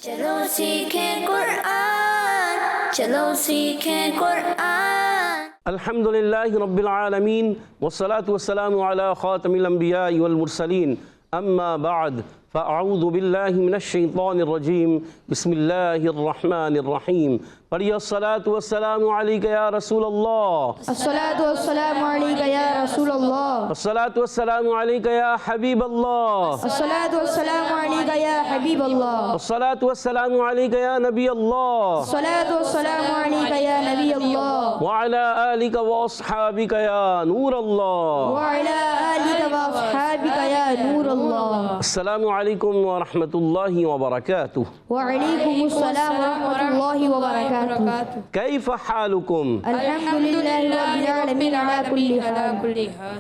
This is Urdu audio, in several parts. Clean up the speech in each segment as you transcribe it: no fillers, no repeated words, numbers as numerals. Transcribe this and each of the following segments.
چلو سیکھیں قرآن، چلو سیکھیں قرآن۔ الحمدللہ رب العالمین والصلاة والسلام علی خاتم الانبیاء والمرسلین، اما بعد فاعوذ باللہ من الشیطان الرجیم، بسم اللہ الرحمن الرحیم۔ پڑھیے الصلاة والسلام علیک یا رسول اللہ، الصلاة والسلام علیک یا رسول اللہ، الصلاة والسلام علیک یا حبیب اللہ، الصلاة والسلام علیک یا حبیب اللہ، الصلاة والسلام علیک یا نبی اللہ، الصلاة والسلام علیک یا نبی اللہ، وعلی آلک واصحابک یا نور اللہ۔ وعلی آلک واصحابک یا نور اللہ۔ السلام علیکم ورحمۃ اللہ وبرکاتہ۔ وعلیکم السلام ورحمۃ اللہ وبرکاتہ۔ کیف حالکم؟ الحمدللہ رب العالمین علی کل حال۔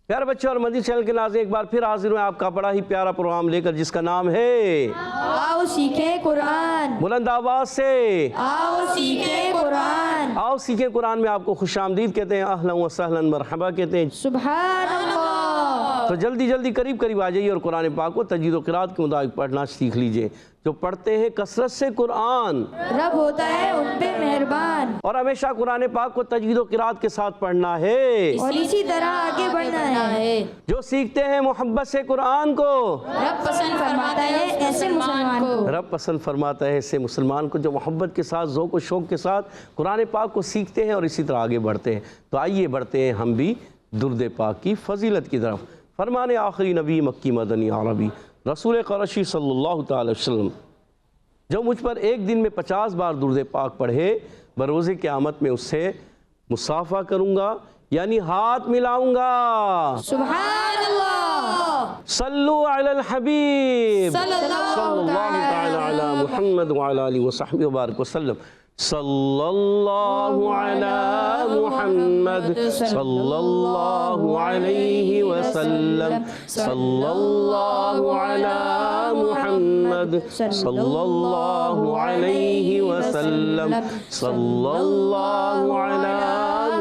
پیارے بچوں اور مدنی چینل کے ناظرین، ایک بار پھر حاضر ہیں آپ کا بڑا ہی پیارا پروگرام لے کر، جس کا نام ہے آؤ سیکھیں قرآن، بلند آواز سے آؤ سیکھیں قرآن۔ آؤ سیکھیں قرآن میں آپ کو خوش آمدید کہتے ہیں، اہلا و سہلا مرحبا کہتے ہیں۔ سبحان اللہ۔ تو جلدی قریب آ جائیے اور قرآن پاک کو تجوید و قرات کے مطابق پڑھنا سیکھ لیجئے۔ جو پڑھتے ہیں کثرت سے قرآن، رب ہوتا ہے ان پہ مہربان، اور ہمیشہ قرآن پاک کو تجوید و قرات کے ساتھ پڑھنا ہے، اور اسی طرح آگے بڑھنا ہے۔ جو سیکھتے ہیں محبت سے قرآن کو، رب پسند فرماتا ہے ایسے مسلمان کو، رب پسند فرماتا ہے ایسے مسلمان کو جو محبت کے ساتھ، ذوق و شوق کے ساتھ قرآن پاک کو سیکھتے ہیں اور اسی طرح آگے بڑھتے ہیں۔ تو آئیے بڑھتے ہیں ہم بھی درود پاک کی فضیلت کی طرف۔ فرمان آخری نبی مکی مدنی عربی رسول قرشی صلی اللہ تعالی وسلم، جو مجھ پر ایک دن میں 50 بار درود پاک پڑھے، بروز قیامت میں اس سے مصافحہ کروں گا، یعنی ہاتھ ملاؤں گا۔ سبحان اللہ۔ صلو علی الحبیب صلی اللہ تعالی علی محمد وعلی آلہ وصحبہ وبارک وسلم۔ صلی اللہ علی محمد صلی اللہ علیہ وسلم، صلی اللہ علی محمد صلی اللہ علیہ وسلم، صلی اللہ علی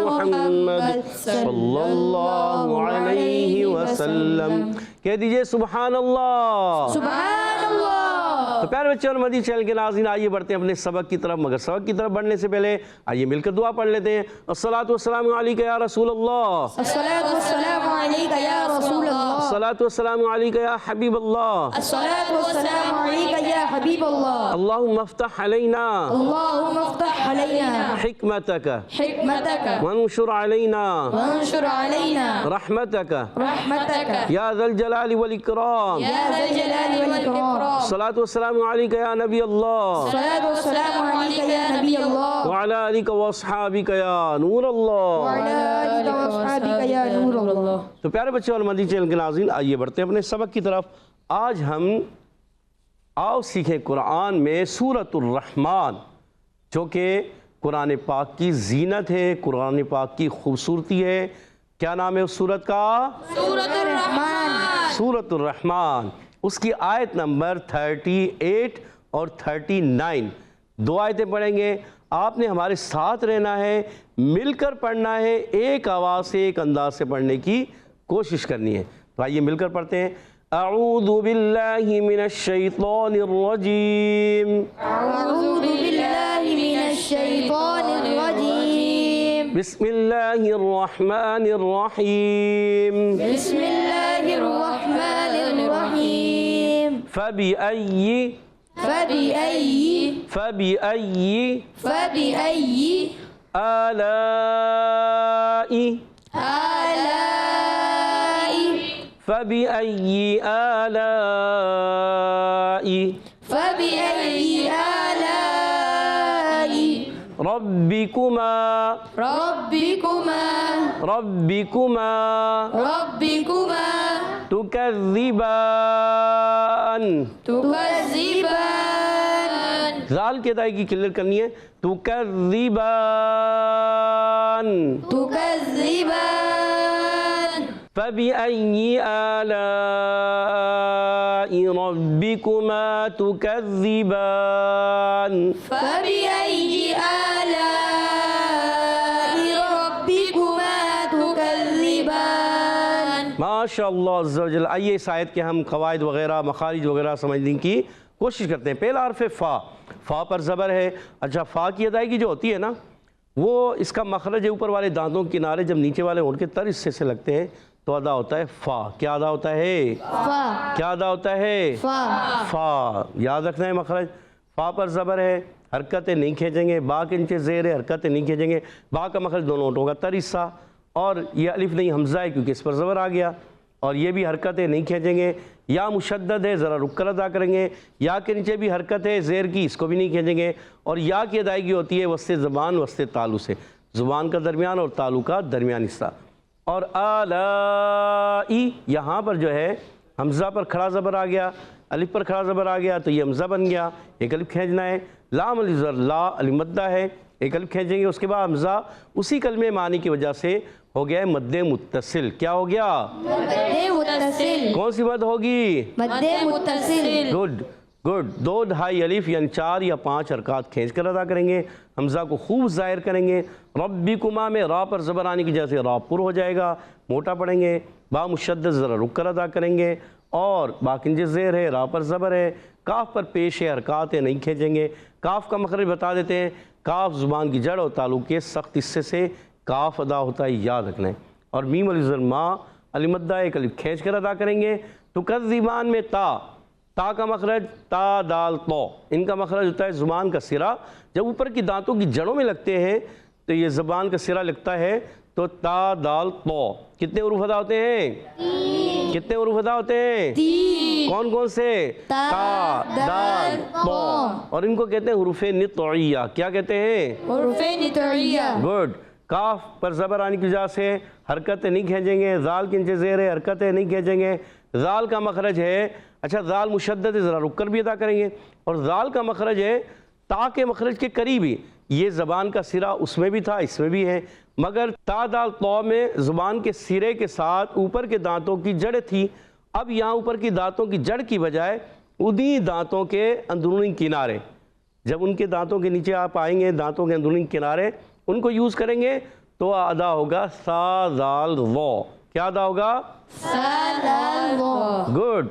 محمد صلی اللہ علیہ وسلم۔ کہہ دیجئے سبحان اللہ۔ سبحان اللہ۔ تو پیارے بچوں اور مدنی چینل کے ناظرین، آئیے بڑھتے ہیں اپنے سبق کی طرف، مگر سبق کی طرف بڑھنے سے پہلے آئیے مل کر دعا پڑھ لیتے ہیں۔ الصلاۃ والسلام علیک یا رسول اللہ، الصلاة والسلام علیک یا رسول اللہ، الصلاۃ والسلام علیک یا حبیب اللہ، الصلاة والسلام علیک یا حبیب اللہ۔ اللہم افتح علینا اللہم افتح علینا حکمتک حکمتک وانشر علینا وانشر علینا رحمتک رحمتک یا ذا الجلال والاکرام۔ یا ذا الجلال والاکرام۔ الصلاۃ والسلام علیک یا نبی اللہ، الصلاة والسلام علیک یا نبی اللہ، وعلی آلک واصحابک یا نور اللہ۔ وعلی آلک واصحابک یا نور اللہ۔ تو پیارے بچے اور مدنی چینل کے ناظرین، آئیے بڑھتے ہیں اپنے سبق کی طرف۔ آج ہم آؤ سیکھیں قرآن میں سورۃ الرحمن، جو کہ قرآن پاک کی زینت ہے، قرآن پاک کی خوبصورتی ہے۔ کیا نام ہے اس سورت کا؟ سورۃ الرحمن۔ سورۃ الرحمن۔ اس کی آیت نمبر 38 اور 39، دو آیتیں پڑھیں گے۔ آپ نے ہمارے ساتھ رہنا ہے، مل کر پڑھنا ہے، ایک آواز سے، ایک انداز سے پڑھنے کی کوشش کرنی ہے۔ تو آئیے مل کر پڑھتے ہیں۔ اعوذ باللہ من الشیطان الرجیم، اعوذ باللہ من الشیطان الرجیم، بسم اللہ الرحمن الرحیم، بسم اللہ الرحمن الرحیم، فبأي فبأي فبأي فبأي آلاء آلاء فبأي آلاء فبأي آلاء ربكما ربكما تكذبان۔ تكذبان، ذال کی ادائیگی کلیئر کرنی ہے، تكذبان۔ تكذبان، فبأي آلاء ربكما تكذبان۔ فبأي آلاء ربكما تكذبان۔ ماشاءاللہ عز و جل۔ آئیے اس آیت کے ہم قواعد وغیرہ، مخارج وغیرہ سمجھنے کی کوشش کرتے ہیں. پہلا حرف فا, فا پر زبر ہے. اچھا فا کی ادائیگی جو ہوتی ہے نا وہ اس کا مخرج اوپر والے دانتوں کے کنارے جب نیچے والے ہونٹ کے تر حصے سے لگتے ہیں تو ادا ہوتا ہے فا. کیا ادا ہوتا ہے؟ فا. کیا ادا ہوتا ہے؟ فا. فا. یاد رکھنا ہے مخرج. فا پر زبر ہے, حرکتیں نہیں کھینچیں گے. با کے نیچے زیر ہے, حرکتیں نہیں کھینچیں گے. با کا مخرج دونوں ہونٹوں کا تر حصہ, اور یہ الف نہیں حمزہ ہے کیونکہ اس پر زبر آ گیا, اور یہ بھی حرکتیں نہیں کھینچیں گے. یا مشدد ہے, ذرا رک کر ادا کریں گے. یا کے نیچے بھی حرکت ہے زیر کی, اس کو بھی نہیں کھینچیں گے. اور یا کی ادائیگی ہوتی ہے وسط زبان وسط تالو سے, زبان کا درمیان اور تالو کا درمیان حصہ. اور آلائی یہاں پر جو ہے حمزہ پر کھڑا زبر آ گیا, الف پر کھڑا زبر آ گیا تو یہ حمزہ بن گیا, ایک الف کھینچنا ہے. لام الزر, لا الف مدہ ہے, ایک الف کھینچیں گے. اس کے بعد حمزہ اسی کلمے معنی کی وجہ سے ہو گیا ہے مد متصل. کیا ہو گیا؟ مد متصل. کون سی مد ہوگی؟ مد متصل. Good good. 2 ڈھائی الف یعنی 4 یا 5 حرکات کھینچ کر ادا کریں گے. حمزہ کو خوب ظاہر کریں گے. ربکما میں را پر زبر آنے کی وجہ سے را پر ہو جائے گا, موٹا پڑھیں گے. با مشدد ذرا رک کر ادا کریں گے. اور با کنج زیر ہے, را پر زبر ہے, کاف پر پیش ہے, حرکات ہے, نہیں کھینچیں گے. کاف کا مخرج بتا دیتے ہیں. کاف زبان کی جڑ اور تالو کے سخت حصے سے کاف ادا ہوتا ہے, یاد رکھنا ہے. اور میم الزر ما الف مدہ ایک الف کھینچ کر ادا کریں گے. تکذبان میں تا, تا کا مخرج تا دال تو, ان کا مخرج ہوتا ہے زبان کا سرا. جب اوپر کی دانتوں کی جڑوں میں لگتے ہیں تو یہ زبان کا سرا لگتا ہے تو تا دال تو. کتنے حروف ادا ہوتے ہیں؟ کتنے حروف ادا ہوتے ہیں؟ 3. کون کون سے؟ تا دال تو. اور ان کو کہتے ہیں حروف نطعیہ. کیا کہتے ہیں؟ حروف نطعیہ. گڈ. کاف پر زبر آنے کی وجہ سے حرکتیں نہیں کھینچیں گے. زال کے نیچے زیر ہے, حرکتیں نہیں کھینچیں گے. زال کا مخرج ہے, اچھا زال مشدد ہے, ذرا رک کر بھی ادا کریں گے. اور زال کا مخرج ہے تا کے مخرج کے قریب ہی. یہ زبان کا سرا اس میں بھی تھا, اس میں بھی ہے, مگر تا دال تو میں زبان کے سرے کے ساتھ اوپر کے دانتوں کی جڑ تھی. اب یہاں اوپر کی دانتوں کی جڑ کی بجائے انہی دانتوں کے اندرونی کنارے, جب ان کے دانتوں کے نیچے آپ آئیں گے دانتوں کے اندرونی کنارے ان کو یوز کریں گے تو ادا ہوگا سا زال وہ. کیا ادا ہوگا؟ سا دال وہ. گڈ.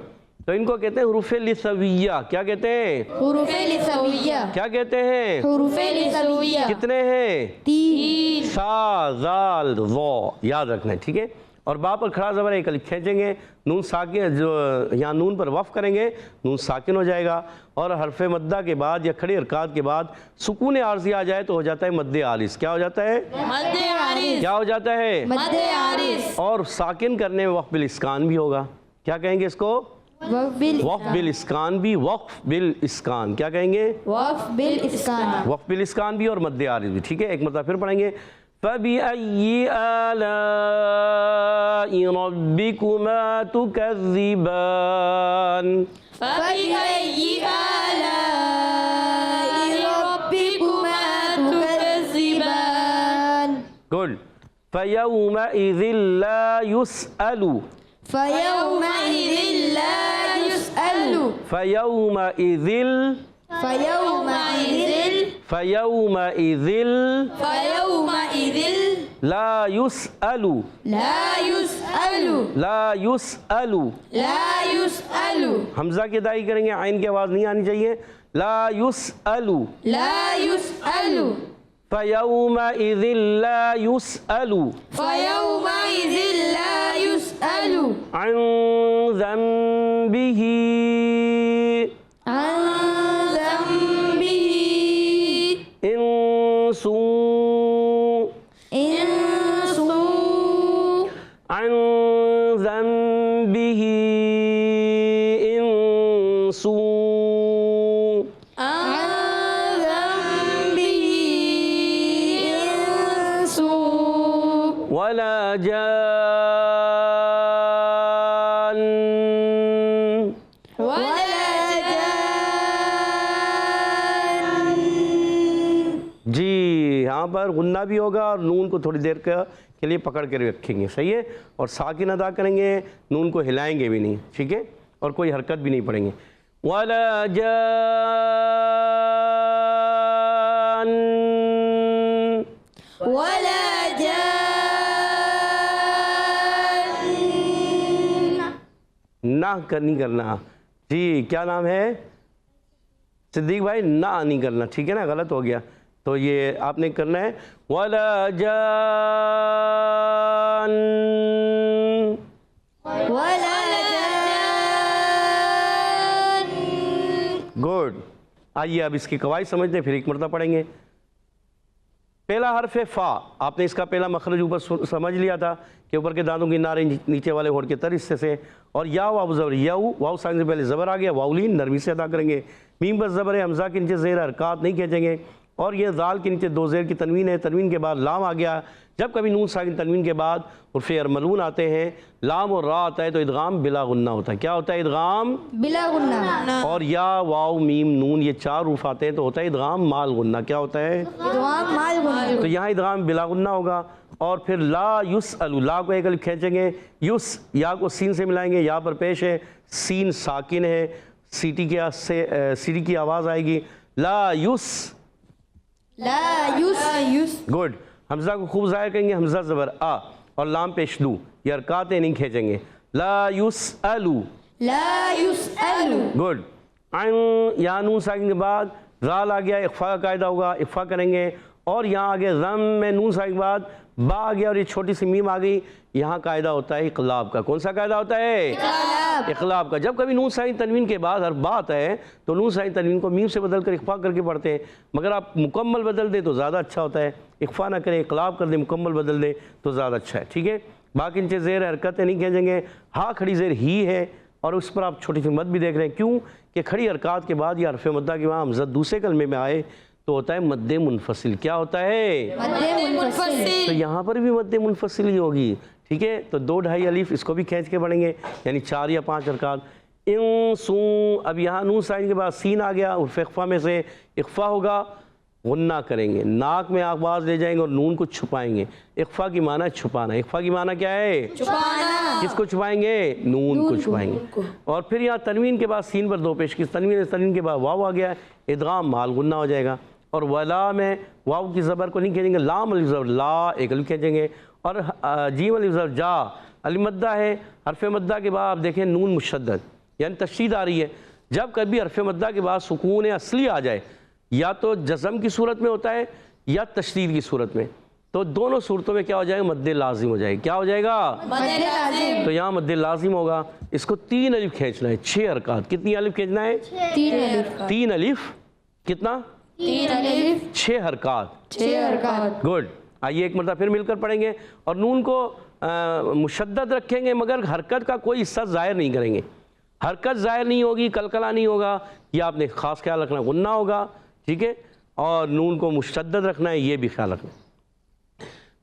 تو ان کو کہتے ہیں حروف لثویہ. کیا کہتے ہیں؟ حروف لثویہ. کیا کہتے ہیں؟ حروف لثویہ. کتنے ہیں؟ 3. سا زال وہ, یاد رکھنا ہے, ٹھیک ہے. اور با پر کھڑا زبر ایک الف کھینچیں گے. نون ساکن, جو یہاں نون پر وقف کریں گے نون ساکن ہو جائے گا. اور حرف مدہ کے بعد یا کھڑی حرکات کے بعد سکون عارضی آ جائے تو ہو جاتا ہے مد عارض. کیا ہو جاتا ہے؟ مد عارض. کیا ہو جاتا ہے؟ مد عارض. اور ساکن کرنے میں وقف بالاسکان بھی ہوگا. کیا کہیں گے اس کو؟ وقف بالاسکان بھی. وقف بالاسکان کیا کہیں گے؟ وقف بالاسکان. وقف بالاسکان بھی اور مد عارض بھی. ٹھیک ہے, ایک مرتبہ پھر پڑھیں گے. فَبِأَيِّ آلَاءِ رَبِّكُمَا تُكَذِّبَانِ. فَبِأَيِّ آلَاءِ رَبِّكُمَا تُكَذِّبَانِ. گڈ. فَيَوْمَئِذٍ لَا يُسْأَلُ. فَيَوْمَئِذٍ لَا يُسْأَلُ. فَيَوْمَئِذٍ فَيَوْمَئِذٍ فَيَوْمَئِذٍ فَيَوْمَئِذٍ لا يسأل. لا يسأل. لا يسأل. لا يسأل. حمزہ کی ادائی کریں گے, عین کی آواز نہیں آنی چاہیے. لا يسأل. لا يسأل. فَيَوْمَئِذٍ لَا يُسْأَلُ فَيَوْمَئِذٍ لَا يُسْأَلُ عَنْ ذَنْبِهِ عَنْ ذَنبِهِ إِنْسٌ إِنْسٌ عَنْ ذَنْبِهِ إِنْسٌ ولا جان. جی یہاں پر غنہ بھی ہوگا اور نون کو تھوڑی دیر کے لیے پکڑ کے رکھیں گے, صحیح ہے, اور ساکن ادا کریں گے, نون کو ہلائیں گے بھی نہیں, ٹھیک ہے, اور کوئی حرکت بھی نہیں پڑیں گے. ولا جان. ولا جان. نہ نہیں کرنا. جی کیا نام ہے؟ صدیق بھائی نہ نہیں کرنا، ٹھیک ہے نا، غلط ہو گیا. تو یہ آپ نے کرنا ہے وَلَا جَانٍ. ولا جان. گڈ. آئیے اب اس کی قواعد سمجھتے ہیں، پھر ایک مرتبہ پڑھیں گے. پہلا حرف ہے فا. آپ نے اس کا پہلا مخرج اوپر سمجھ لیا تھا کہ اوپر کے دانتوں کی نارے نیچے والے ہونٹ کے تر حصے سے. اور یا واو زبر یاؤ، واو ساکن سے پہلے زبر آ گیا، واولین نرمی سے ادا کریں گے. میم پر زبر ہے، حمزہ کے نیچے زیر، حرکات نہیں کھینچیں گے. اور یہ ذال کے نیچے دو زیر کی تنوین ہے، تنوین کے بعد لام آ گیا. جب کبھی نون ساکن تنوین کے بعد حرف ارملون آتے ہیں، لام اور را آتا ہے، تو ادغام بلا غنہ ہوتا ہے. کیا ہوتا ہے؟ ادغام بلا غنہ. اور یا واو میم نون یہ چار حروف آتے ہیں تو ہوتا ہے ادغام مال غنہ. کیا ہوتا ہے؟ ادغام مال غنہ. تو یہاں ادغام بلا غنہ ہوگا. اور پھر لا یسأل، لا کو ایک الف کھینچیں گے، یس یا کو سین سے ملائیں گے، یا پر پیش ہے، سین ساکن ہے، سیٹی کی آواز آئے گی. لا یس. لا یس. گڈ. حمزہ کو خوب ظاہر کریں گے، حمزہ زبر آ اور لام پیش لو، یہ حرکاتیں نہیں کھینچیں گے. لا یسألو. لا یسأل. گڈ. یہاں نون ساکن کے بعد ذال آ گیا، اخفا کا قاعدہ ہوگا، اخفا کریں گے. اور یہاں آگے ضم میں نون ساکن کے بعد با آ گیا اور یہ چھوٹی سی میم آ گئی. یہاں قاعدہ ہوتا ہے اقلاب کا. کون سا قاعدہ ہوتا ہے؟ اقلاب کا. جب کبھی نون ساکن تنوین کے بعد ہر بات ہے تو نون ساکن تنوین کو میم سے بدل کر اخفا کر کے پڑھتے ہیں، مگر آپ مکمل بدل دیں تو زیادہ اچھا ہوتا ہے. اخفا نہ کریں، اقلاب کر دیں، مکمل بدل دیں تو زیادہ اچھا ہے. ٹھیک ہے. باقی نیچے زیر حرکتیں نہیں کھینچیں گے. ہاں کھڑی زیر ہی ہے اور اس پر آپ چھوٹی سی مد بھی دیکھ رہے ہیں. کیوں کہ کھڑی حرکات کے بعد یا حرف مدہ کے وہاں ہمزہ دوسرے کلمے میں آئے تو ہوتا ہے مد منفصل. کیا ہوتا ہے؟ مد منفصل. تو یہاں پر بھی مد منفصل ہی ہوگی. ٹھیک ہے. تو 2 ڈھائی الف اس کو بھی کھینچ کے پڑھیں گے، یعنی 4 یا 5 حرکات. انسوں. اب یہاں نون ساکن کے بعد سین آ گیا، حرف اخفا میں سے اخفا ہوگا، غنہ کریں گے، ناک میں آواز لے جائیں گے اور نون کو چھپائیں گے. اخفا کی معنی چھپانا. اخفا کی معنی کیا ہے؟ چھپانا. کس کو چھپائیں گے؟ نون کو چھپائیں گے. اور پھر یہاں تنوین کے بعد سین پر 2 پیش کی تنوین کے بعد واو آ گیا، ادغام مال غنہ ہو جائے گا. اور ولا میں واو کی زبر کو نہیں کھینچیں گے، لام الف زبر لا ایک الف کھینچیں گے. اور جیم الف زبر جا، الف مدہ ہے، حرف مدہ کے بعد آپ دیکھیں نون مشدد یعنی تشدید آ رہی ہے. جب کبھی حرف مدہ کے بعد سکون اصلی آ جائے، یا تو جزم کی صورت میں ہوتا ہے یا تشدید کی صورت میں، تو دونوں صورتوں میں کیا ہو جائے گا؟ مد لازم ہو جائے گا. کیا ہو جائے گا؟ مد لازم. تو یہاں مد لازم ہوگا. اس کو 3 الف کھینچنا ہے، 6 حرکات. کتنی الف کھینچنا ہے؟ 3 الف. 3 الف. کتنا؟ 3 الف. 6 حرکات. 6 حرکات. گڈ. آئیے ایک مرتبہ پھر مل کر پڑھیں گے. اور نون کو مشدد رکھیں گے مگر حرکت کا کوئی حصہ ظاہر نہیں کریں گے. حرکت ظاہر نہیں ہوگی، کلکلا نہیں ہوگا، یہ آپ نے خاص خیال رکھنا. غنہ ہوگا، ٹھیک ہے. اور نون کو مشدد رکھنا ہے، یہ بھی خیال رکھنا.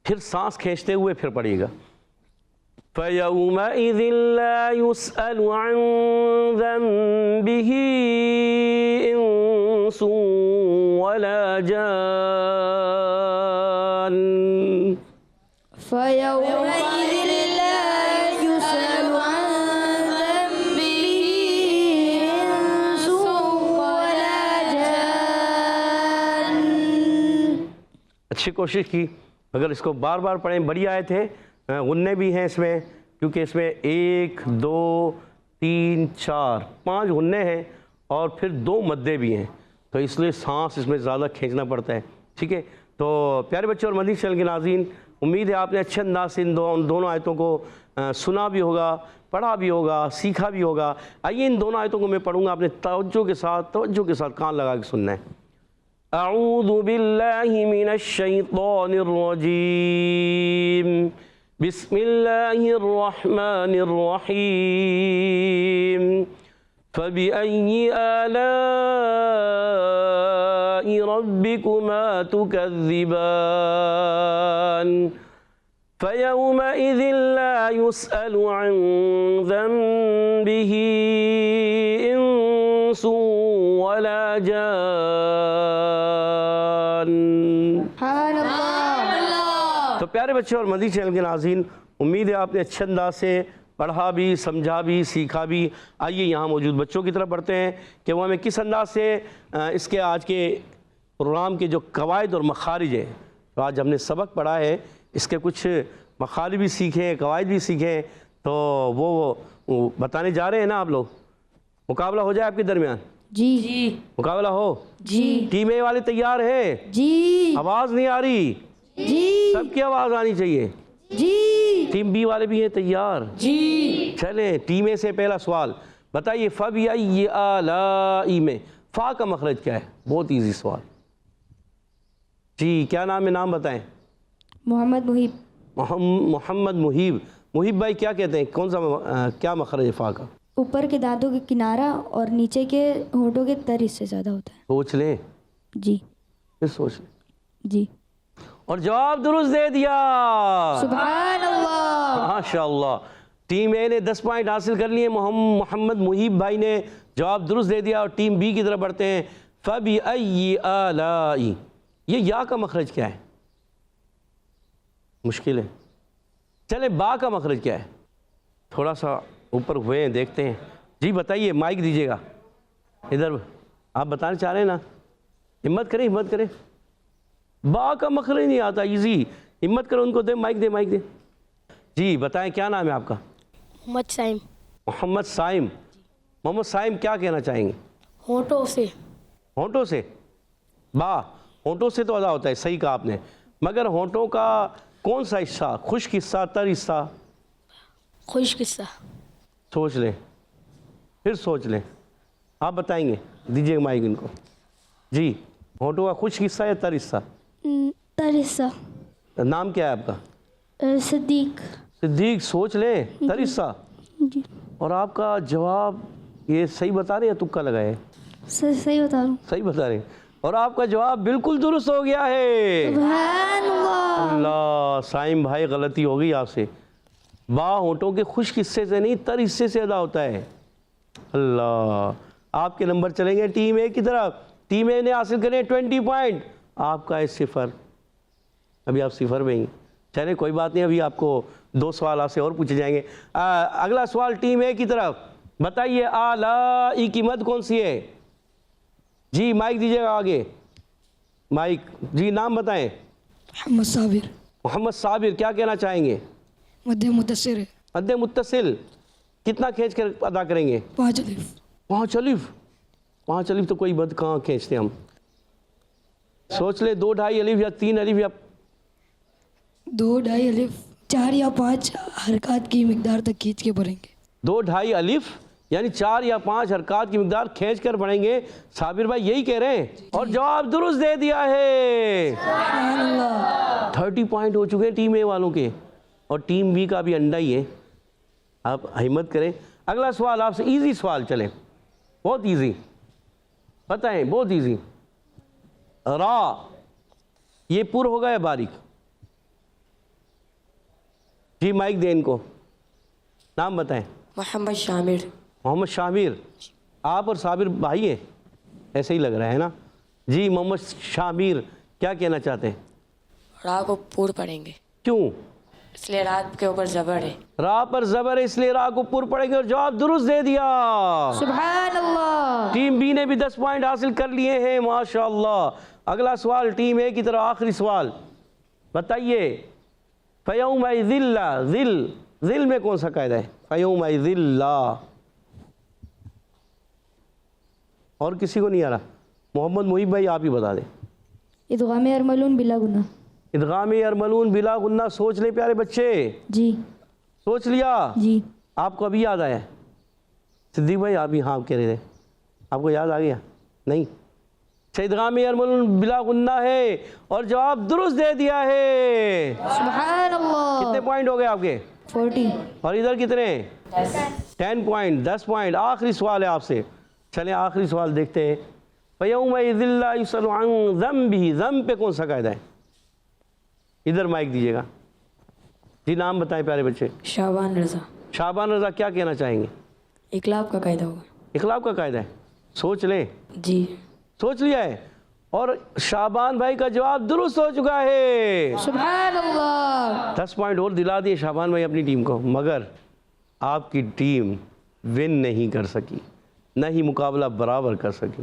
پھر سانس کھینچتے ہوئے پھر پڑھیے گا. فَيَوْمَئِذٍ لَا يُسْأَلُ عَنْ ذَنْبِهِ إِنسٌ وَلَا جَانٌ. فَيَوْمَئِذٍ لَا يُسْأَلُ عَنْ ذَنبِهِ إِنسٌ وَلَا جَانٌ. اچھی کوشش کی. اگر اس کو بار بار پڑھیں. بڑی آیت ہے، غنّے بھی ہیں اس میں، کیونکہ اس میں 1 2 3 4 5 غنّے ہیں اور پھر 2 مدے بھی ہیں، تو اس لیے سانس اس میں زیادہ کھینچنا پڑتا ہے. ٹھیک ہے. تو پیارے بچے اور مدنی چینل کے ناظرین، امید ہے آپ نے اچھے انداز سے ان دونوں آیتوں کو سنا بھی ہوگا، پڑھا بھی ہوگا، سیکھا بھی ہوگا. آئیے ان دونوں آیتوں کو میں پڑھوں گا، آپ نے توجہ کے ساتھ کان لگا کے سننا ہے. اعوذ باللہ من الشیطان الرجیم، بسم اللہ الرحمن الرحیم. فبأي آلاء ربكما تكذبان. فيومئذ لا يسأل عن ذنبه إنس ولا جان. سبحان اللہ. تو پیارے بچے اور مدنی چینل کے ناظرین، امید ہے آپ نے اچھے انداز سے پڑھا بھی، سمجھا بھی، سیکھا بھی. آئیے یہاں موجود بچوں کی طرف بڑھتے ہیں کہ وہ ہمیں کس انداز سے اس کے آج کے پروگرام کے جو قواعد اور مخارج ہیں، تو آج ہم نے سبق پڑھا ہے، اس کے کچھ مخارج بھی سیکھیں، قواعد بھی سیکھیں، تو وہ بتانے جا رہے ہیں نا آپ لوگ. مقابلہ ہو جائے آپ کے درمیان. جی مقابلہ ہو؟ جی ٹیم اے والے تیار ہیں؟ جی آواز نہیں آ رہی، جی سب کی آواز آنی چاہیے۔ جی ٹیم بی والے بھی ہیں تیار؟ جی چلیں ٹیم اے سے پہلا سوال بتائیے، فَبِأَيِّ آلَاءِ میں فا کا مخرج کیا ہے؟ بہت ایزی سوال۔ جی کیا نام ہے؟ نام بتائیں۔ محمد محیب۔ محمد محیب۔ محیب بھائی کیا کہتے ہیں، کون سا کیا مخرج ہے فا کا؟ اوپر کے دانتوں کے کنارہ اور نیچے کے ہونٹوں کے تر اس سے زیادہ ہوتا ہے۔ سوچ لیں، جی پھر سوچ لیں، جی اور جواب درست دے دیا۔ سبحان اللہ۔ ماشاءاللہ، ٹیم اے نے 10 پوائنٹ حاصل کر لیے، محمد محیب بھائی نے جواب درست دے دیا، اور ٹیم بی کی طرف بڑھتے ہیں۔ فَبِأَيِّ آلَاءِ، یہ یا کا مخرج کیا ہے؟ مشکل ہے۔ چلیں با کا مخرج کیا ہے؟ تھوڑا سا اوپر ہوئے ہیں، دیکھتے ہیں۔ جی بتائیے، مائک دیجیے گا ادھر، آپ بتانا چاہ رہے ہیں نا، ہمت کریں ہمت کریں۔ با کا مخرج نہیں آتا، ایزی، ہمت کرو، ان کو دے مائک، دے مائک دے۔ جی بتائیں کیا نام ہے آپ کا؟ محمد سائم۔ محمد سائم۔ محمد سائم کیا کہنا چاہیں گے؟ ہونٹوں سے۔ ہونٹوں سے؟ با ہونٹوں سے تو ادا ہوتا ہے، صحیح کہا آپ نے، مگر ہونٹوں کا کون سا حصہ؟ خشک حصہ، تر حصہ؟ خشک حصہ۔ سوچ لیں، پھر سوچ لیں، آپ بتائیں گے، دیجیے مائک ان کو۔ جی ہونٹوں کا خشک حصہ یا تر حصہ؟ تر حصہ۔ نام کیا ہے آپ کا؟ صدیق۔ صدیق، سوچ لیں، تر حصہ۔ جی اور آپ کا جواب یہ صحیح بتا رہے ہیں یا تکا لگائے؟ صحیح بتا رہا ہوں۔ صحیح بتا رہے ہیں، اور آپ کا جواب بالکل درست ہو گیا ہے۔ سبحان اللہ۔ اللہ، سائم بھائی غلطی ہو گئی آپ سے، با ہونٹوں کے خشک حصے سے نہیں، تر حصے سے ادا ہوتا ہے۔ اللہ، آپ کے نمبر چلیں گے ٹیم اے کی طرف۔ ٹیم اے نے حاصل کرے 20 پوائنٹ، آپ کا ہے 0، ابھی آپ 0 میں ہی۔ چلیں کوئی بات نہیں، ابھی آپ کو 2 سوال آپ سے اور پوچھے جائیں گے۔ اگلا سوال ٹیم اے کی طرف، بتائیے آلائی کی مد کون سی ہے؟ جی مائک دیجیے گا آگے، مائک۔ جی نام بتائیں۔ محمد صابر۔ محمد صابر کیا کہنا چاہیں گے؟ مد متصل۔ مد متصل کتنا کھینچ کر ادا کریں گے؟ 5 الف۔ 5 الف؟ 5 الف تو کوئی مد کہاں کھینچتے ہم، سوچ لیں 2 ڈھائی الف یا 3 الف یا 2 ڈھائی الف، 4 یا 5 حرکات کی مقدار تک کھینچ کے پڑھیں گے۔ 2 ڈھائی الف یعنی 4 یا 5 حرکات کی مقدار کھینچ کر پڑھیں گے۔ صابر بھائی یہی کہہ رہے ہیں، اور جواب درست دے دیا ہے۔ 30 پوائنٹ ہو چکے ہیں ٹیم اے والوں کے، اور ٹیم بی کا بھی انڈا ہی ہے، آپ ہمت کریں۔ اگلا سوال آپ سے ایزی سوال، چلیں بہت ایزی، بتائیں بہت ایزی۔ را یہ پر ہوگا یا باریک؟ جی مائک دیں ان کو، نام بتائیں۔ محمد شامر۔ محمد شامر، آپ اور صابر بھائی ہیں، ایسے ہی لگ رہا ہے نا۔ جی محمد شامر کیا کہنا چاہتے ہیں؟ را کو پور پڑھیں گے، کیوں؟ اس لیے رات کے اوپر زبر ہے۔ را پر زبر ہے، اس لیے را کو پر پڑیں گے، اور جواب درست دے دیا۔ سبحان اللہ۔ ٹیم بی نے بھی 10 پوائنٹ حاصل کر لیے ہیں، ماشاءاللہ۔ اگلا سوال ٹیم اے کی طرف، آخری سوال، بتائیے فَيَوْمَئِذٍ ذل، ذل میں کون سا قاعدہ ہے؟ فَيَوْمَئِذٍ، اور کسی کو نہیں آ رہا؟ محمد محیب بھائی آپ ہی بتا دیں۔ ادغام ارملون بلا گناہ۔ ادغام ارملون بلا غنہ، سوچ لیں پیارے بچے، جی سوچ لیا؟ جی آپ کو ابھی یاد آیا؟ صدیق بھائی آپ ہی ہاں کہہ رہے تھے، آپ کو یاد آ گیا؟ نہیں؟ ادغام ارملون بلا غنہ ہے، اور جواب درست دے دیا ہے۔ سبحان اللہ۔ کتنے پوائنٹ ہو گئے آپ کے؟ 40۔ اور ادھر کتنے؟ 10 پوائنٹ، 10 پوائنٹ۔ آخری سوال ہے آپ سے، چلیں آخری سوال دیکھتے ہیں۔ فَيَوْمَئِذٍ لَا يُسْأَلُ عَنْ ذَنبِهِ، ذنب پہ کون سا قاعدہ ہے؟ ادھر مائک دیجیے گا، جی نام بتائیں پیارے بچے۔ شعبان رضا۔ شعبان رضا کیا کہنا چاہیں گے؟ اقلاب کا قاعدہ ہوگا۔ اخلاق کا قاعدہ ہے، سوچ لیں، جی سوچ لیا ہے، اور شعبان بھائی کا جواب درست ہو چکا ہے۔ سبحان اللہ۔ 10 پوائنٹ اور دلا دیے شعبان بھائی اپنی ٹیم کو، مگر آپ کی ٹیم ون نہیں کر سکی، نہ ہی مقابلہ برابر کر سکی۔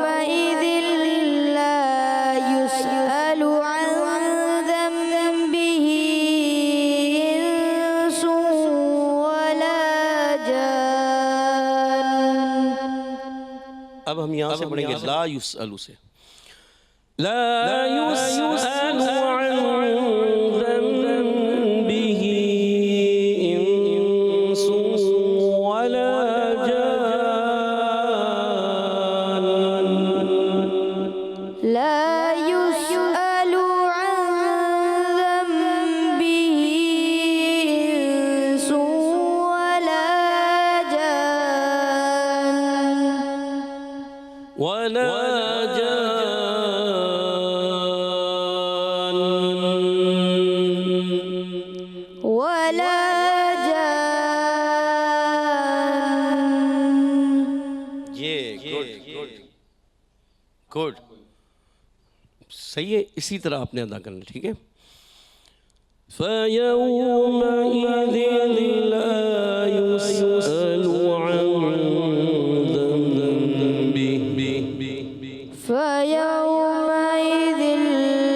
فيومئذ لا يسأل عن ذنبه إنس ولا جان. اب ہم یہاں سے پڑھیں گے لا یسألو سے. لا یسأل عن ذنبه انس ولا جان. لا يسأل عن ذنبه إنس ولا جان. ولا ولا جان. یہ گڈ صحیح ہے. اسی طرح آپ نے ادا کرنا. ٹھیک ہے. فَيَوْمَئِذٍ لَا يُسْأَلُ عَنْ ذَنبِهِ فيومئذ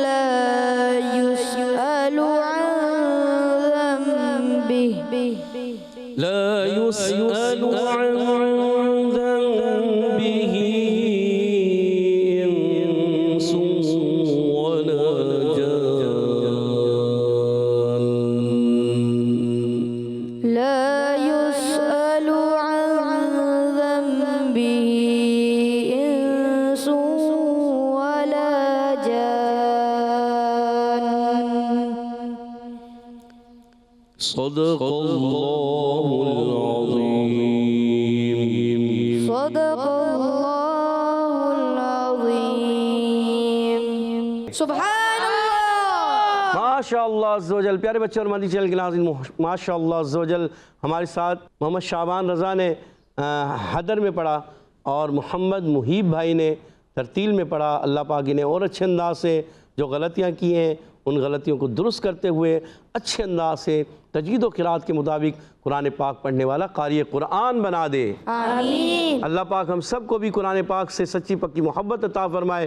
لا يسأل عن ذنبه لا يسأل عن ذنبه إنس ولا جان. لا يسأل عن ذنبه إنس ولا جان. صدق الله العظيم. صدق الله العظيم. سبحان اللہ. ماشاء اللہ عز و جل. پیارے بچے اور مدنی چینل کے ناظرین، ماشاء اللہ عز و جل ہمارے ساتھ محمد شعبان رضا نے حدر میں پڑھا اور محمد محیب بھائی نے ترتیل میں پڑھا. اللہ پاک نے اور اچھے انداز سے جو غلطیاں کی ہیں ان غلطیوں کو درست کرتے ہوئے اچھے انداز سے تجوید و قرات کے مطابق قرآن پاک پڑھنے والا قاری قرآن بنا دے. آمین. اللہ پاک ہم سب کو بھی قرآن پاک سے سچی پکی محبت عطا فرمائے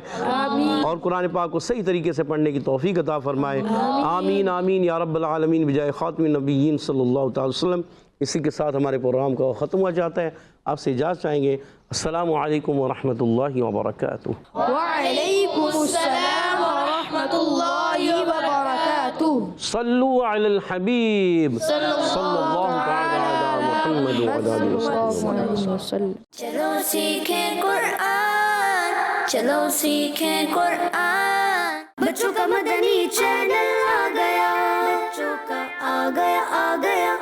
اور قرآن پاک کو صحیح طریقے سے پڑھنے کی توفیق عطا فرمائے. آمین آمین یا رب العالمین بجائے خاتم النبیین صلی اللہ تعالی وسلم. اسی کے ساتھ ہمارے پروگرام کا ختم ہوا جاتا ہے. آپ سے اجازت چاہیں گے. السلام علیکم ورحمۃ اللہ وبرکاتہ. وعلیکم السلام ورحمۃ اللہ وبرکاتہ. صلو علی الحبیب صلی اللہ تعالی علی محمد وعلی آلہ وسلم. چلو سیکھیں قرآن، چلو سیکھیں قرآن. بچوں کا مدنی چینل آ گیا، بچوں کا آ گیا.